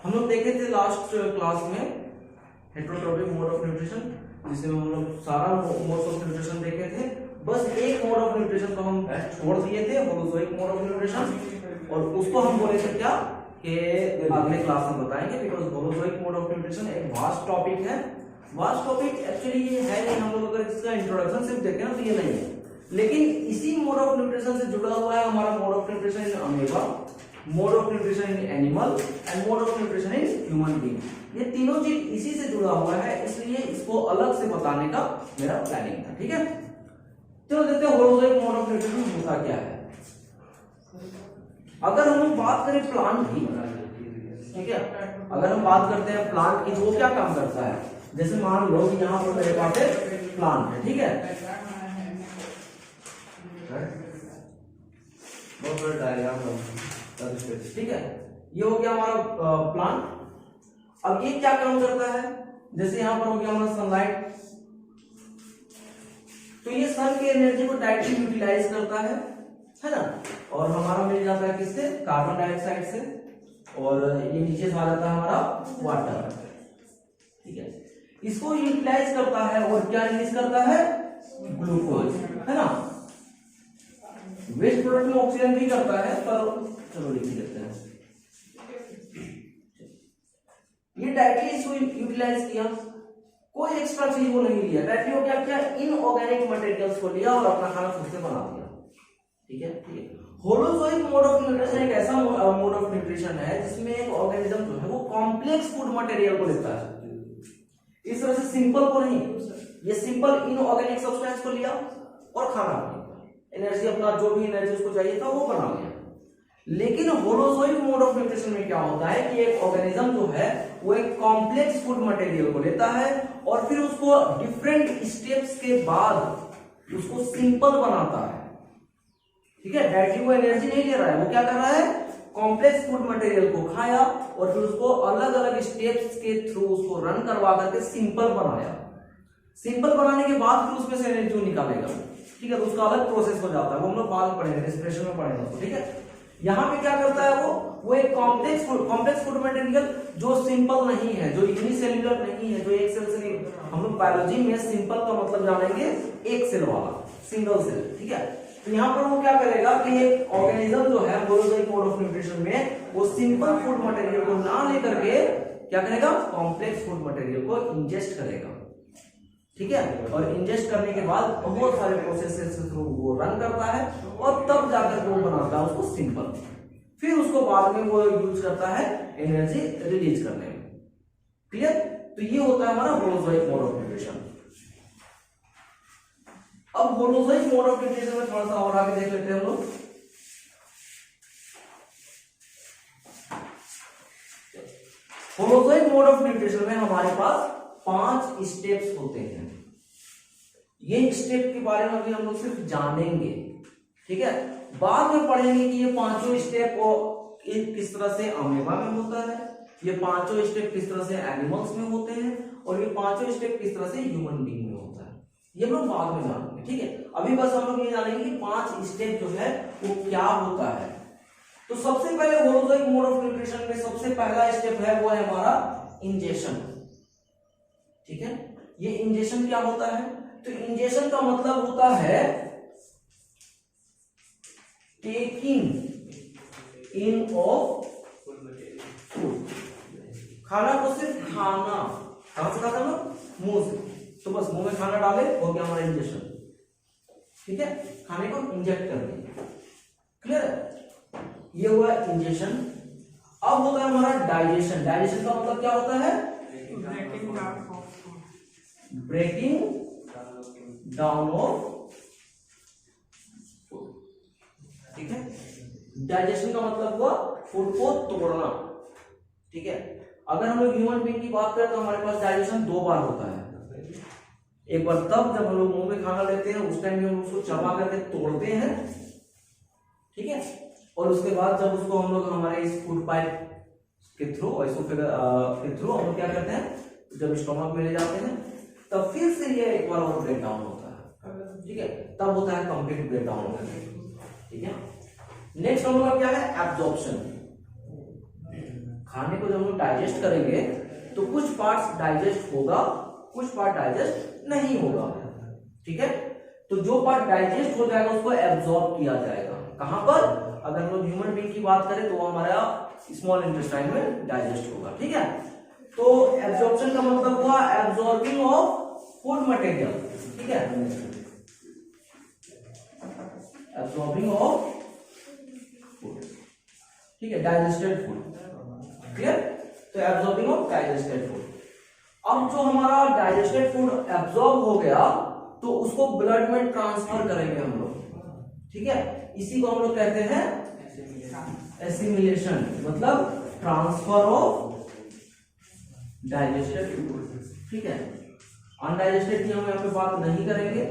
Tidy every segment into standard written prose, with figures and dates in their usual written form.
हम लोग देखे थे लास्ट क्लास में हेटेरोट्रॉपिक मोड ऑफ न्यूट्रिशन, जिसमें हम लोग सारा मोड्स ऑफ न्यूट्रिशन देखे थे। बस एक मोड ऑफ न्यूट्रिशन को हम छोड़ दिए थे, होलोजोइक मोड ऑफ न्यूट्रिशन, और उसको हम बोले थे क्या कि अगले क्लास में बताएंगे, because holozoic mode of nutrition एक वास्ट टॉपिक है। वास्ट टॉपिक एक्चुअली ये है नहीं, हम लोग अगर इसका इंट्रोडक्शन सिर्फ देखें ना तो ये नहीं है, लेकिन इसी मोड ऑफ न्यूट्रिशन से जुड़ा हुआ है हमारा mode of nutrition in amoeba, mode of nutrition in animal and mode of nutrition in human being. ये तीनों चीज इसी से जुड़ा हुआ है, इसलिए इसको अलग से बताने का मेरा प्लानिंग था। ठीक है, चलो देखते हैं होलोजोइक मोड ऑफ न्यूट्रिशन होता क्या है। अगर हम बात करें प्लांट की, ठीक है, अगर हम बात करते हैं प्लांट की तो वो क्या काम करता है, जैसे मान लो कि यहाँ पर मेरे पास प्लांट है, ठीक है, बहुत बड़ा डायग्राम है, ठीक है, ये हो गया हमारा प्लांट। अब ये क्या काम करता है, जैसे यहां पर हो गया हमारा सनलाइट, तो ये सन की एनर्जी को डायरेक्टली यूटिलाइज करता है ना, और हमारा मिल जाता है किससे, कार्बन डाइऑक्साइड से, और ये नीचे से आ जाता है हमारा वाटर। ठीक है, इसको यूटिलाइज करता है और क्या रिलीज करता है, ग्लूकोज, है ना। वेस्ट प्रोडक्ट में ऑक्सीजन भी करता है, पर चलो लिख देते हैं, ये डायरेक्टली इसको यूटिलाइज किया, कोई एक्स्ट्रा चीज वो नहीं लिया, डायरेक्टली वो क्या किया, इनऑर्गेनिक मटेरियल्स को लिया और अपना खाना खुद से बना दिया। ठीक है, ठीक है। होलोजोइक मोड ऑफ न्यूट्रिशन एक ऐसा मोड ऑफ न्यूट्रिशन है जिसमें एक ऑर्गेनिज्म जो है वो कॉम्प्लेक्स फूड मटेरियल को लेता है, इस तरह से सिंपल को नहीं, ये सिंपल इनऑर्गेनिक सब्सटेंस को लिया और खाना बना, एनर्जी अपना जो भी एनर्जी उसको चाहिए था वो बना लिया। लेकिन होलोजोइक मोड ऑफ न्यूट्रिशन में क्या होता है कि एक ऑर्गेनिज्म जो है वो एक कॉम्प्लेक्स फूड मटेरियल को लेता है और फिर उसको डिफरेंट स्टेप्स के बाद उसको सिंपल बनाता है। ठीक है, डायरेक्टली वो एनर्जी नहीं ले रहा है, वो क्या कर रहा है, कॉम्प्लेक्स फूड मटेरियल को खाया और फिर उसको अलग अलग स्टेप्स के थ्रू उसको रन करवा करके सिंपल बनाया। सिंपल बनाने के बाद फिर उसमें से एनर्जी निकालेगा। ठीक है, तो उसका अलग प्रोसेस हो जाता है, वो हम लोग बाद में पढ़ेंगे, रेस्पिरेशन में पढ़ेंगे उसको। ठीक है, यहाँ पे क्या करता है वो एक कॉम्प्लेक्स फूड मटेरियल जो सिंपल नहीं है, जो यूनिसेल्युलर नहीं है, जो एक सेल से नहीं, हम लोग बायोलॉजी में सिंपल का मतलब जानेंगे एक सेल वाला, सिंगल सेल। ठीक है, तो यहाँ पर वो क्या करेगा कि एक ऑर्गेनिज्म जो है होलोजोइक मोड ऑफ न्यूट्रिशन में वो सिंपल फूड मटेरियल को ना लेकर के क्या करेगा, कॉम्प्लेक्स फूड मटेरियल को इंजेस्ट करेगा। ठीक है, और इंजेस्ट करने के बाद बहुत सारे प्रोसेसेस के थ्रू वो रन करता है और तब जाकर वो बनाता है उसको सिंपल, फिर उसको बाद में वो यूज करता है एनर्जी रिलीज करने में। क्लियर, तो ये होता है हमारा होलोजोइक मोड ऑफ न्यूट्रिशन। अब होलोजोइक मोड ऑफ न्यूट्रिशन में थोड़ा सा और आगे देख लेते हैं हम लोग। होलोजोइक मोड ऑफ न्यूट्रिशन में हमारे पास 5 स्टेप्स होते हैं। ये स्टेप के बारे में अभी हम लोग सिर्फ जानेंगे। ठीक है, बाद में पढ़ेंगे कि ये पांचों स्टेप किस तरह से अमीबा में होता है, ये पांचों स्टेप किस तरह से एनिमल्स में होते हैं, और ये पांचों स्टेप किस तरह से ह्यूमन बीइंग में होता है, ये हम लोग बाद में जानेंगे। ठीक है, अभी बस हम लोग ये जानेंगे कि 5 स्टेप जो है वो क्या होता है। तो सबसे पहले होलोजोइक मोड ऑफ न्यूट्रिशन में सबसे पहला स्टेप है वो है हमारा इंजेशन। ठीक है, ये इंजेशन क्या होता है, तो इंजेशन का मतलब होता है टेकिंग इन ऑफ फूड, खाना को सिर्फ खाना, कहां से खाता है, मुंह से, तो बस मुंह में खाना डाले हो गया हमारा इंजेशन। ठीक है, खाने को इंजेक्ट कर दिया। क्लियर है, ये हुआ इंजेशन। अब होता है हमारा डाइजेशन। डाइजेशन का मतलब क्या होता है, ब्रेकिंग डाउन ऑफ फूड। ठीक है, डाइजेशन का मतलब हुआ फूड को तोड़ना। ठीक है, अगर हम लोग ह्यूमन बीइंग की बात करें तो हमारे पास डाइजेशन 2 बार होता है। एक बार तब जब हम लोग मुंह में खाना लेते हैं, उस टाइम में हम उसको चबा करके तोड़ते हैं। ठीक है, और उसके बाद जब उसको हम लोग हमारे इस फूड पाइप के थ्रू के थ्रू हम लोग क्या करते हैं, जब स्टोमक में ले जाते हैं तब फिर से ये एक बार और ब्रेक डाउन होता है। ठीक है, तब होता है कंप्लीट ब्रेक डाउन। ठीक है, नेक्स्ट हम लोग क्या है, एब्जॉर्प्शन। खाने को जब हम डाइजेस्ट करेंगे तो कुछ पार्ट्स डाइजेस्ट होगा, कुछ पार्ट डाइजेस्ट नहीं होगा, ठीक है। तो जो पार्ट डाइजेस्ट हो जाएगा उसको एब्जॉर्ब किया जाएगा। कहां पर? अगर हम लोग ह्यूमन बीइंग की बात करें तो वो हमारा स्मॉल इंटेस्टाइन में डाइजेस्ट होगा, ठीक है। तो एब्जॉर्प्शन का मतलब हुआ एब्जॉर्बिंग ऑफ फूड मटेरियल, ठीक है, एब्जॉर्बिंग ऑफ फूड, ठीक है, डाइजेस्टेड फूड, क्लियर। तो एब्जॉर्बिंग ऑफ डाइजेस्टेड फूड। अब जो हमारा डाइजेस्टेड फूड एब्जॉर्ब हो गया तो उसको ब्लड में ट्रांसफर करेंगे हम लोग, ठीक है। इसी को हम लोग कहते हैं एसिमिलेशन, मतलब ट्रांसफर ऑफ डाइजेस्टेड फूड, ठीक है। अनडाइजेस्टेड की हम यहाँ पे बात नहीं करेंगे,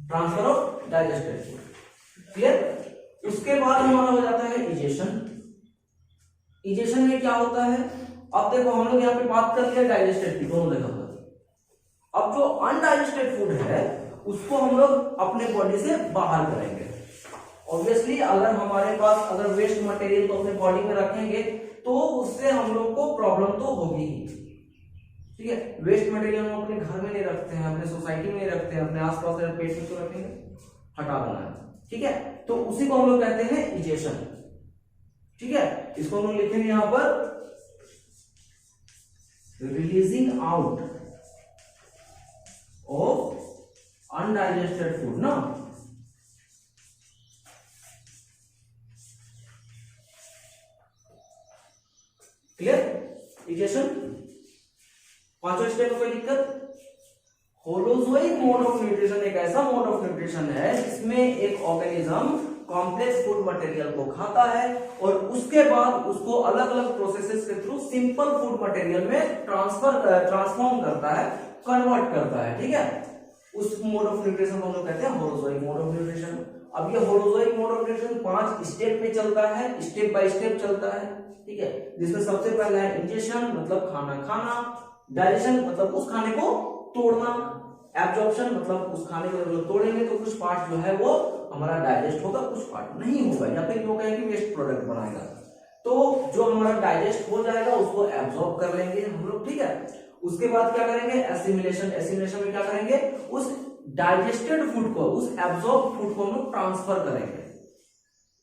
transfer of digested food, clear. उसके बाद हमारा हो जाता है इजेशन। इजेशन में क्या होता है? अब देखो हम लोग यहाँ पे बात कर लिया डाइजेस्टेड की, दोनों जगह पर। अब जो अनडाइजेस्टेड फूड है उसको हम लोग अपने बॉडी से बाहर करेंगे। ऑब्वियसली अगर हमारे पास अगर वेस्ट मटेरियल को अपने बॉडी में रखेंगे तो उससे हम लोग को प्रॉब्लम तो होगी ही, ठीक है। वेस्ट मटेरियल हम अपने घर में नहीं रखते हैं, अपने सोसाइटी में नहीं रखते हैं, अपने आसपास पेट में तो रखेंगे, हटा देना है, ठीक है। तो उसी को हम लोग कहते हैं इजेशन, ठीक है। इसको हम लोग लिखेंगे यहां पर releasing out of undigested food ना, क्लियर। इजेशन पांचों स्टेप में कोई दिक्कत? होलोजोइक मोड ऑफ न्यूट्रिशन एक ऐसा मोड ऑफ न्यूट्रिशन है जिसमें एक ऑर्गेनिज्म कॉम्प्लेक्स फूड मटेरियल को खाता है और उसके बाद उसको अलग अलग प्रोसेसेस के थ्रू सिंपल फूड मटेरियल में ट्रांसफॉर्म करता है, कन्वर्ट करता है, ठीक है। उस मोड ऑफ न्यूट्रिशन को हम लोग कहते हैं होलोजोइक मोड ऑफ न्यूट्रिशन। अब ये holozoic mode of nutrition 5 step में चलता है, स्टेप बाय स्टेप चलता है, ठीक है। जिसमें सबसे पहला है इंजेशन, मतलब खाना खाना, डाइजेशन मतलब उस खाने को तोड़ना, एब्जॉर्प्शन मतलब उस खाने को जब लोग तोड़ेंगे तो कुछ पार्ट जो है वो हमारा डाइजेस्ट होगा, कुछ पार्ट नहीं होगा, या फिर लोग कहेंगे वेस्ट प्रोडक्ट बनाएगा। तो जो हमारा डाइजेस्ट हो जाएगा उसको एब्जॉर्ब कर लेंगे हम लोग, ठीक है। उसके बाद क्या करेंगे? एसिमिलेशन। एसिमिलेशन में क्या करेंगे? उस डाइजेस्टेड फूड को, उस एब्जॉर्ब फूड को हम लोग ट्रांसफर करेंगे,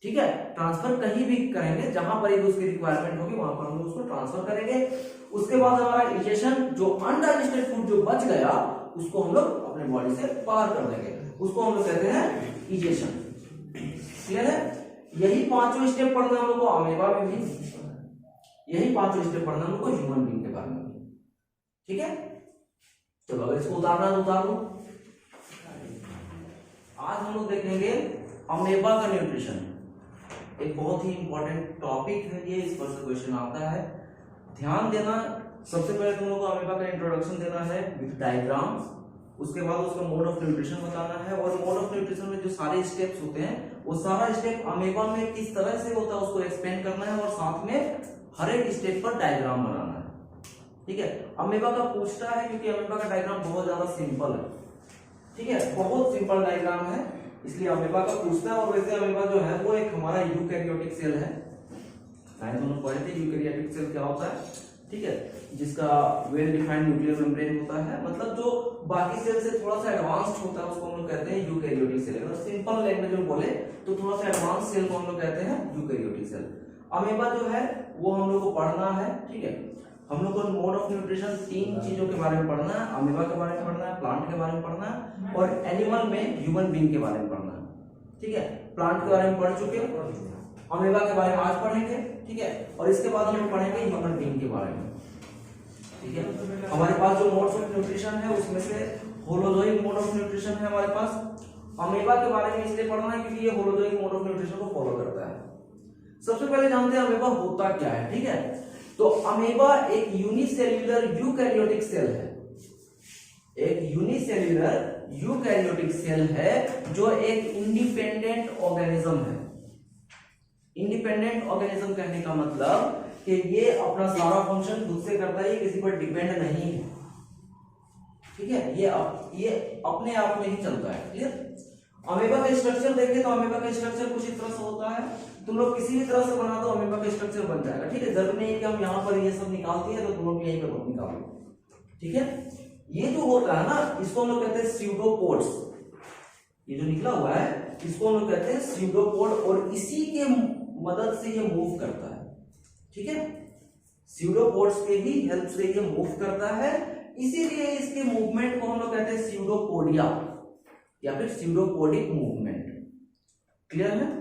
ठीक है। ट्रांसफर कहीं भी करेंगे, जहां पर उसकी रिक्वायरमेंट होगी वहां पर हम लोग उसको ट्रांसफर करेंगे। उसके बाद हमारा इजेशन, जो अनडाइजेस्टेड फूड जो बच गया उसको हम लोग अपने बॉडी से बाहर कर देंगे, उसको हम लोग कहते हैं इजेशन, क्लियर है। यही पांचों स्टेप पढ़ना हम लोग को अमेबा में भी, यही पांचों स्टेप पढ़ना हम लोग को ह्यूमन बीइंग के बारे में भी, ठीक है। चलो अगर इसको उतारना तो उतार लो। आज हम लोग देखेंगे अमेबा का न्यूट्रिशन, एक बहुत ही इंपॉर्टेंट टॉपिक है ये, इस पर से क्वेश्चन आता है, ध्यान देना। सबसे पहले तुम लोग को अमेबा का इंट्रोडक्शन देना है विद डायग्राम, उसके बाद उसका मोड ऑफ न्यूट्रिशन बताना है, और मोड ऑफ न्यूट्रिशन में जो सारे स्टेप्स होते हैं वो सारा स्टेप अमेबा में किस तरह से होता है उसको एक्सप्लेन करना है, और साथ में हर एक स्टेप पर डायग्राम बनाना है, ठीक है। अमेबा का पूछता है क्योंकि अमेबा का डायग्राम बहुत ज्यादा सिंपल है, ठीक है, बहुत सिंपल डायग्राम है, इसलिए अमेबा का पूछता है। और वैसे अमेबा जो है वो एक हमारा यूकैरियोटिक सेल है, दोनों पढ़े थे यूकैरियोटिक सेल क्या होता है, ठीक है, जिसका वेल डिफाइंड न्यूक्लियर मेम्ब्रेन होता है, मतलब जो बाकी सेल से थोड़ा सा एडवांस्ड होता है उसको हम लोग कहते हैं यूकैरियोटिक सेल। अगर सिंपल लैंग्वेज में बोले तो थोड़ा सा एडवांस सेल को हम लोग कहते हैं यूकैरियोटिक सेल। अमेबा जो है वो हम लोग को पढ़ना है, ठीक है। हम लोग को मोड ऑफ न्यूट्रिशन 3 चीजों के बारे में पढ़ना है, अमेबा के बारे में पढ़ना है, प्लांट के बारे में पढ़ना है, और एनिमल में ह्यूमन बीइंग के बारे में पढ़ना है, ठीक है। प्लांट के बारे में पढ़ चुके हैं, अमेबा के बारे में आज पढ़ेंगे, ठीक है, और इसके बाद हम लोग पढ़ेंगे ह्यूमन बीइंग के बारे में, ठीक है। हमारे पास जो मोड्स ऑफ न्यूट्रिशन है उसमें से होलोजोइक मोड ऑफ न्यूट्रिशन है हमारे पास। अमेबा के बारे में इसलिए पढ़ना है क्योंकि ये होलोजोइक मोड ऑफ न्यूट्रिशन को फॉलो करता है। सबसे पहले जानते हैं अमेबा होता क्या है, ठीक है। तो अमेबा एक यूनिसेल्युलर यूकैरियोटिक सेल है, एक यूनिसेल्युलर यूकैरियोटिक सेल है जो एक इंडिपेंडेंट ऑर्गेनिज्म है। इंडिपेंडेंट ऑर्गेनिज्म कहने का मतलब कि ये अपना सारा फंक्शन खुद से करता है, ये किसी पर डिपेंड नहीं है, ठीक है, ये अपने आप में ही चलता है, क्लियर। अमेबा का स्ट्रक्चर देखें तो अमेबा का स्ट्रक्चर कुछ इस तरह से होता है, तुम लोग किसी भी तरह से बना दो अमीबा का स्ट्रक्चर बन जाएगा। ठीक है, जरूरी नहीं है कि हम यहाँ पर ये सब निकाल दिए तो तुम लोग यहीं पर निकालो। ठीक है, ये जो होता है ना इसको हम लोग कहते हैं स्यूडोपोड्स। ये जो निकला हुआ है इसको हम लोग कहते हैं स्यूडोपोड, और इसी के मदद से ये मूव करता है। ठीक है, स्यूडोपोड्स के ही हेल्प से ये मूव करता है, इसीलिए इसके मूवमेंट को हम लोग कहते हैं स्यूडोपोडिया या फिर स्यूडोपोडिक मूवमेंट। क्लियर है?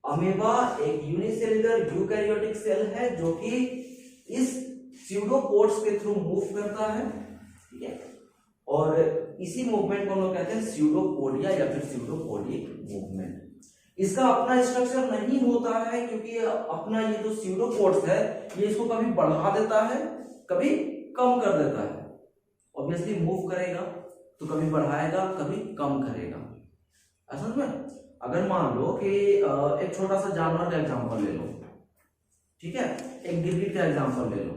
अमीबा एक यूनिसेल्युलर यूकैरियोटिक सेल है जो कि इस स्यूडोपोड्स के थ्रू मूव करता है। ठीक है, और इसी मूवमेंट को हम लोग कहते हैं स्यूडोपोडिया या फिर स्यूडोपोडिक मूवमेंट। इसका अपना स्ट्रक्चर नहीं होता है क्योंकि अपना ये जो स्यूडोपोड्स है ये इसको कभी बढ़ा देता है कभी कम कर देता है। ऑब्वियसली मूव करेगा तो कभी बढ़ाएगा कभी कम करेगा। असल में अगर मान लो कि एक छोटा सा जानवर का एग्जांपल ले लो, ठीक है, एक गिरगिट का एग्जांपल ले लो।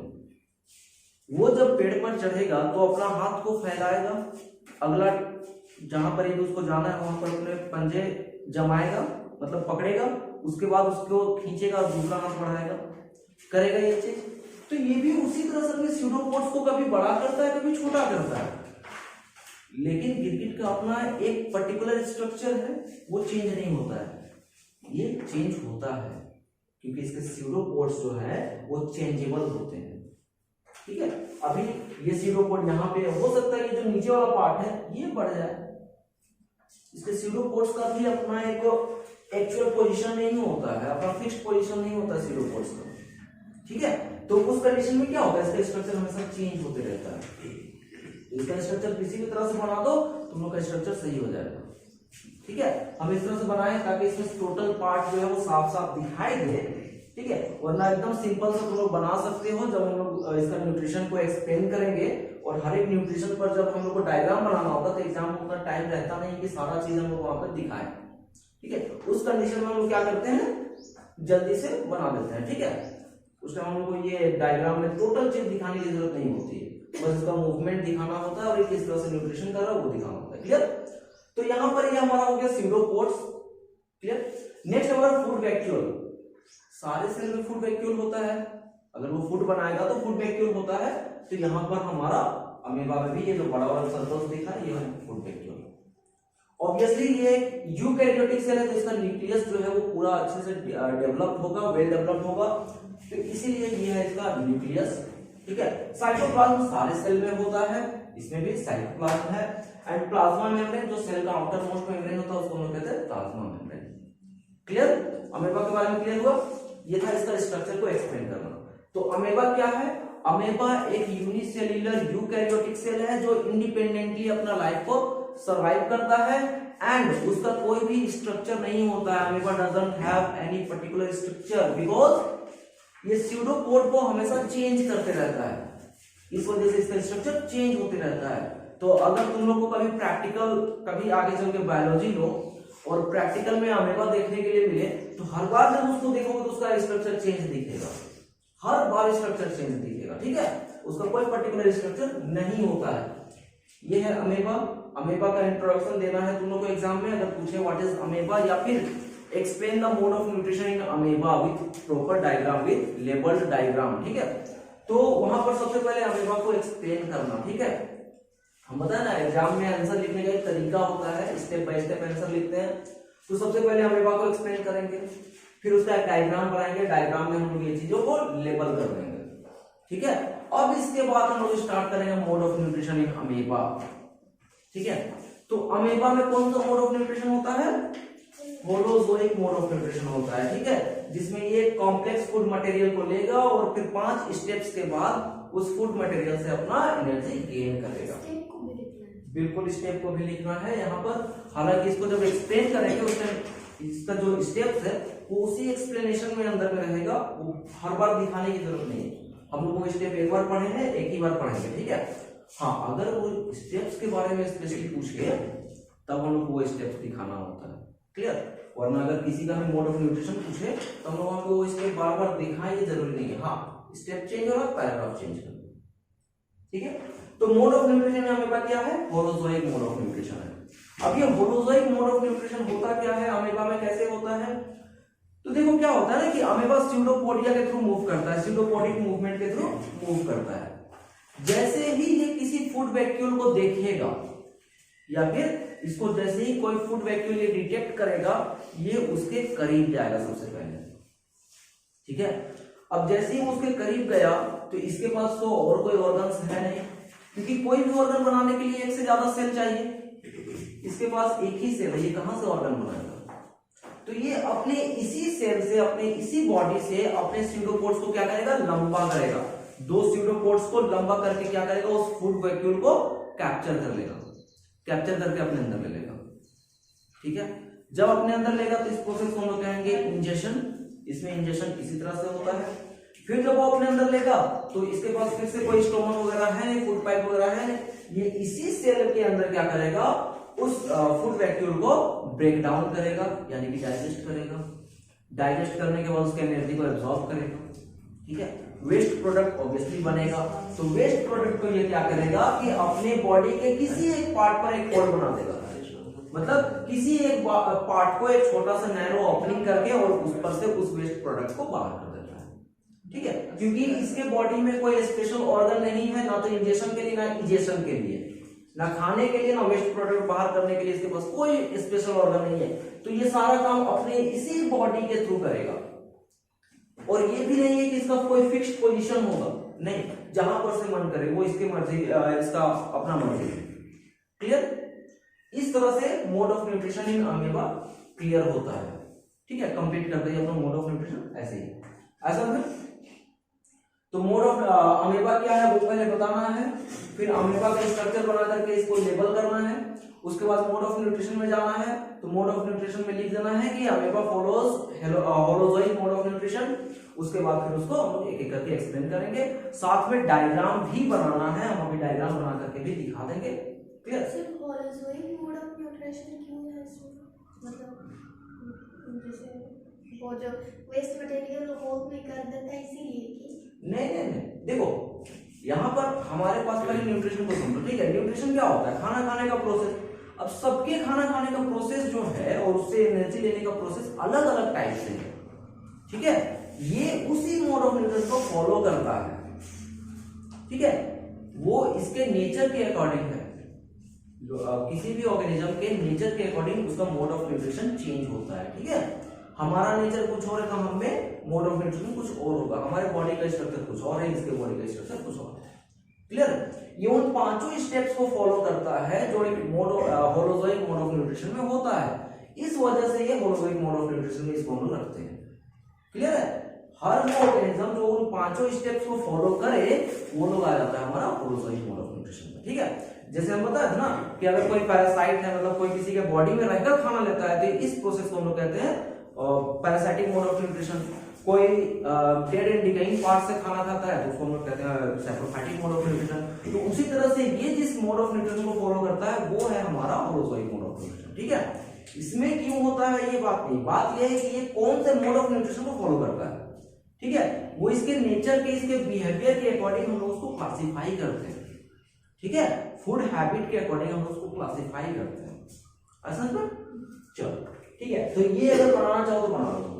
वो जब पेड़ पर चढ़ेगा तो अपना हाथ को फैलाएगा, अगला जहां पर उसको जाना है वहां पर अपने पंजे जमाएगा, मतलब पकड़ेगा, उसके बाद उसको खींचेगा और दूसरा हाथ बढ़ाएगा, करेगा ये चीज। तो ये भी उसी तरह से अपने स्यूडोपोड्स को कभी बड़ा करता है कभी छोटा करता है, लेकिन गिरगिट का अपना एक पर्टिकुलर स्ट्रक्चर है, वो चेंज नहीं होता है। ये चेंज होता है क्योंकि इसके स्यूडोपोड्स जो है वो चेंजेबल होते हैं। ठीक है, अभी ये स्यूडोपोड यहाँ पे हो सकता है, ये जो नीचे वाला पार्ट है ये बढ़ जाए। इसके स्यूडोपोड्स का भी अपना एक एक्चुअल पोजीशन नहीं होता है, अपना फिक्स्ड पोजीशन नहीं होता स्यूडोपोड्स का। ठीक है, तो उस कंडीशन में क्या होता है, इसका स्ट्रक्चर हमेशा चेंज होते रहता है। इसका स्ट्रक्चर किसी भी तरह से बना दो तुम लोग का स्ट्रक्चर सही हो जाएगा। ठीक है, हम इस तरह से बनाए ताकि इसमें टोटल पार्ट जो है वो साफ साफ दिखाई दे। ठीक है, वरना एकदम सिंपल से तुम लोग बना सकते हो। जब हम लोग इसका न्यूट्रिशन को एक्सप्लेन करेंगे और हर एक न्यूट्रिशन पर जब हम लोग को डायग्राम बनाना होगा तो एग्जाम में उतना टाइम रहता नहीं कि सारा चीज हम लोग वहां पर दिखाएं। ठीक है, उस कंडीशन में हम लोग क्या करते हैं, जल्दी से बना देते हैं। ठीक है, उस टाइम हम लोग को ये डायग्राम में टोटल चीज दिखाने की जरूरत नहीं होती है, बस इसका मूवमेंट दिखाना होता है और किस तरह से न्यूट्रिशन कर रहा है वो दिखाना होता है। क्लियर? तो यहाँ पर ये हमारा हो गया स्यूडोपोड्स। क्लियर? नेक्स्ट हमारा फूड वैक्यूल। सारे सेल में फूड वैक्यूल होता है, अगर वो फूड बनाएगा तो फूड वैक्यूल होता है। तो यहाँ पर हमारा अमीबा में भी ये जो बड़ा बड़ा सर्कल्स दिखा ये है फूड वैक्यूल। ऑब्वियसली ये यूकैरियोटिक सेल है तो इसका न्यूक्लियस जो है वो पूरा अच्छे से डेवलप होगा, वेल डेवलप होगा, तो इसीलिए ये है इसका न्यूक्लियस। ठीक है, साइटोप्लाज्म सारे सेल में होता है, इसमें भी साइटोप्लाज्म है। एंड प्लाज्मा मेम्ब्रेन जो सेल का आउटर मोस्ट मेम्ब्रेन होता है उसको हम लोग कहते हैं प्लाज्मा मेम्ब्रेन। क्लियर? अमीबा के बारे में क्लियर हुआ? ये था इसका स्ट्रक्चर को एक्सप्लेन करना। तो अमीबा क्या है? अमीबा एक यूनिसेल्युलर यूकैरियोटिक सेल है जो इंडिपेंडेंटली अपना लाइफ को सर्वाइव करता है एंड उसका कोई भी स्ट्रक्चर नहीं होता है। Amoeba doesn't have any particular structure because ये स्यूडोपोड को हमेशा चेंज करते रहता है, इस वजह से इसका स्ट्रक्चर चेंज होते रहता है। तो अगर तुम लोग को कभी प्रैक्टिकल कभी आगे चल के बायोलॉजी लो और प्रैक्टिकल में अमीबा देखने के लिए मिले तो हर बार जब उसको देखोगे तो उसका स्ट्रक्चर चेंज दिखेगा, हर बार स्ट्रक्चर चेंज दिखेगा। ठीक है, उसका कोई पर्टिकुलर स्ट्रक्चर नहीं होता है। ये है अमीबा। अमीबा का इंट्रोडक्शन देना है तुम लोग को एग्जाम में, अगर पूछे व्हाट इज अमीबा या फिर explain the mode of nutrition in amoeba with proper diagram with labelled diagram. ठीक है, तो वहां पर सबसे पहले अमीबा को एक्सप्लेन करना। ठीक है, हम बताए ना एग्जाम में आंसर लिखने का एक तरीका होता है, स्टेप बाय स्टेप आंसर लिखते हैं। तो सबसे पहले अमीबा को एक्सप्लेन करेंगे, फिर उसका एक डायग्राम बनाएंगे, डायग्राम में हम लोग ये चीजों को लेबल कर देंगे। ठीक है, अब इसके बाद हम लोग स्टार्ट करेंगे mode of nutrition in amoeba. ठीक है, तो अमीबा में कौन सा मोड ऑफ न्यूट्रिशन होता है? होलोजोइक मोड ऑफ न्यूट्रिशन होता है। ठीक है, जिसमें ये कॉम्प्लेक्स फूड मटेरियल को लेगा और फिर 5 स्टेप्स के बाद उस फूड मटेरियल से अपना एनर्जी गेन करेगा। बिल्कुल, स्टेप को भी लिखना है यहाँ पर। हालांकि इसको जब एक्सप्लेन करेंगे उस टाइम इसका जो स्टेप्स है वो उसी एक्सप्लेनेशन में अंदर में रहेगा, वो हर बार दिखाने की जरूरत नहीं है। हम लोग वो स्टेप एक बार पढ़े हैं, एक ही बार पढ़ेंगे। ठीक है, हाँ, अगर वो स्टेप्स के बारे में स्पेशली पूछे तब हम लोग वो स्टेप्स दिखाना होता है। क्लियर? वरना अगर किसी का भी मोड ऑफ न्यूट्रिशन पूछे तो हम लोग वो स्टेप बार बार दिखाएं, ये जरूरी नहीं है। हाँ, स्टेप चेंज हो रहा है, पैराग्राफ चेंज कर दो। ठीक है, तो मोड ऑफ न्यूट्रिशन में अमीबा क्या है? होलोजोइक मोड ऑफ न्यूट्रिशन है। अब ये होलोजोइक मोड ऑफ न्यूट्रिशन होता क्या है, अमीबा में कैसे होता है? तो देखो क्या होता है ना कि अमीबा स्यूडोपोडिया के थ्रू मूव करता है, स्यूडोपोडिक मूवमेंट के थ्रू मूव करता है। जैसे ही ये किसी फूड वैक्यूल को देखेगा या फिर इसको जैसे ही कोई फूड वैक्यूल ये डिटेक्ट करेगा, ये उसके करीब जाएगा सबसे पहले, ठीक है। अब जैसे ही उसके करीब गया तो इसके पास तो और कोई ऑर्गन्स है नहीं, क्योंकि कोई भी ऑर्गन बनाने के लिए एक से ज्यादा सेल चाहिए, इसके पास एक ही सेल है, ये कहां से ऑर्गन बनाएगा। तो ये अपने इसी सेल से, अपने इसी बॉडी से अपने स्यूडोपोड्स को क्या करेगा, लंबा करेगा। दो स्यूडोपोड्स को लंबा करके क्या करेगा, उस फूड वैक्यूल को कैप्चर कर लेगा, कैप्चर करके अपने अंदर ले लेगा, ठीक है। जब अपने अंदर लेगा तो इस प्रोसेस को हम लोग कहेंगे इंजेशन। इसमें इंजेशन इसी तरह से होता है। फिर जब वो अपने अंदर लेगा तो इसके पास फिर से कोई स्टोमक वगैरह है नहीं, फूड पाइप वगैरह है नहीं, ये इसी सेल के अंदर क्या करेगा, उस फूड वैक्यूल को ब्रेक डाउन करेगा, यानी कि डाइजेस्ट करेगा। डाइजेस्ट करने के बाद उसके एनर्जी को एब्जॉर्ब करेगा, ठीक है। वेस्ट प्रोडक्ट ऑब्वियसली बनेगा। तो वेस्ट प्रोडक्ट को ये क्या करेगा कि अपने बॉडी के किसी एक पार्ट पर एक होल बना देगा, मतलब किसी एक पार्ट को एक छोटा सा नैरो ओपनिंग करके और उस पर से उस वेस्ट प्रोडक्ट को बाहर कर देता है, ठीक है। क्योंकि इसके बॉडी में कोई स्पेशल ऑर्गन नहीं है, ना तो इंजेक्शन के लिए ना इजेक्शन के लिए, ना खाने के लिए ना वेस्ट प्रोडक्ट बाहर करने के लिए इसके पास कोई स्पेशल ऑर्गन नहीं है। तो ये सारा काम अपने इसी बॉडी के थ्रू करेगा। और ये भी नहीं है कि इसका कोई फिक्स्ड पोजीशन होगा, नहीं, जहां पर से मन करे वो इसकी मर्जी, इसका अपना मर्जी। क्लियर। इस तरह से mode of nutrition in amoeba clear होता है, ठीक है। कंप्लीट करते हैं अपना मोड ऑफ न्यूट्रिशन ऐसे ही, ऐसा फिर। तो मोड ऑफ अमीबा क्या है वो पहले बताना है, फिर अमीबा का स्ट्रक्चर बना करके इसको लेबल करना है, उसके बाद मोड ऑफ न्यूट्रिशन में जाना है। तो मोड ऑफ न्यूट्रिशन में लिख देना है कि amoeba follows holozoic mode of nutrition. उसके बाद फिर उसको हम लोग एक एक करके एक्सप्लेन करेंगे, साथ में डायग्राम भी बनाना है, हम अभी डायग्राम बना करके भी दिखा देंगे। क्लियर। सिर्फ होलोजोइक मोड ऑफ न्यूट्रिशन क्यों है इसमें, मतलब जैसे वो जो वेस्ट मटेरियल होल्ड नहीं कर देता है इसीलिए कि नहीं, देखो यहाँ पर हमारे पास पहले न्यूट्रिशन को समझो, ठीक है। न्यूट्रिशन क्या होता है, खाना खाने का प्रोसेस। अब सबके खाना खाने का प्रोसेस जो है और उससे एनर्जी लेने का प्रोसेस अलग अलग टाइप से है, ठीक है। ये उसी मोड ऑफ न्यूट्रिशन को फॉलो करता है, ठीक है। वो इसके नेचर के अकॉर्डिंग है, जो किसी भी ऑर्गेनिज्म के नेचर के अकॉर्डिंग उसका मोड ऑफ न्यूट्रिशन चेंज होता है, ठीक है। हमारा नेचर कुछ और है तो हमें मोड ऑफ न्यूट्रिशन कुछ और होगा, हमारे बॉडी का स्ट्रक्चर कुछ और है, इसके बॉडी का स्ट्रक्चर कुछ और है। क्लियर। ये उन पांचों स्टेप्स को फॉलो करता है जो एक mode holozoic mode of nutrition में होता है। इस वजह से ये होलोजोइक मोड ऑफ न्यूट्रिशन में इसको हम लोग रखते हैं। क्लियर है। हर वो ऑर्गेनिज्म जो उन पांचों स्टेप्स को फॉलो करे वो लोग आ जाता है हमारा होलोजोइक मोड ऑफ न्यूट्रिशन में, ठीक है। जैसे हम बताए थे ना कि अगर कोई पैरासाइट है, मतलब कोई किसी के बॉडी में रहकर खाना लेता है, तो इस प्रोसेस को हम लोग कहते हैं पैरासाइटिक मोड ऑफ न्यूट्रिशन। कोई डेड एंड डिकेइंग पार्ट से खाना खाता है तो उसको हम लोग कहते हैं सैप्रोफाइटिक मोड ऑफ न्यूट्रिशन। तो उसी तरह से ये जिस मोड ऑफ न्यूट्रिशन को फॉलो करता है वो है हमारा होलोजोइक मोड ऑफ न्यूट्रिशन, ठीक है। इसमें क्यों होता है ये बात नहीं, बात यह है कि ये कौन से मोड ऑफ न्यूट्रिशन को फॉलो करता है, ठीक है। वो इसके नेचर के, इसके बिहेवियर के अकॉर्डिंग हम लोग उसको क्लासिफाई करते हैं, ठीक है। फूड हैबिट के अकॉर्डिंग हम उसको क्लासिफाई करते हैं, ऐसा समझ। चलो ठीक है, तो ये अगर बनाना चाहो तो बना लो।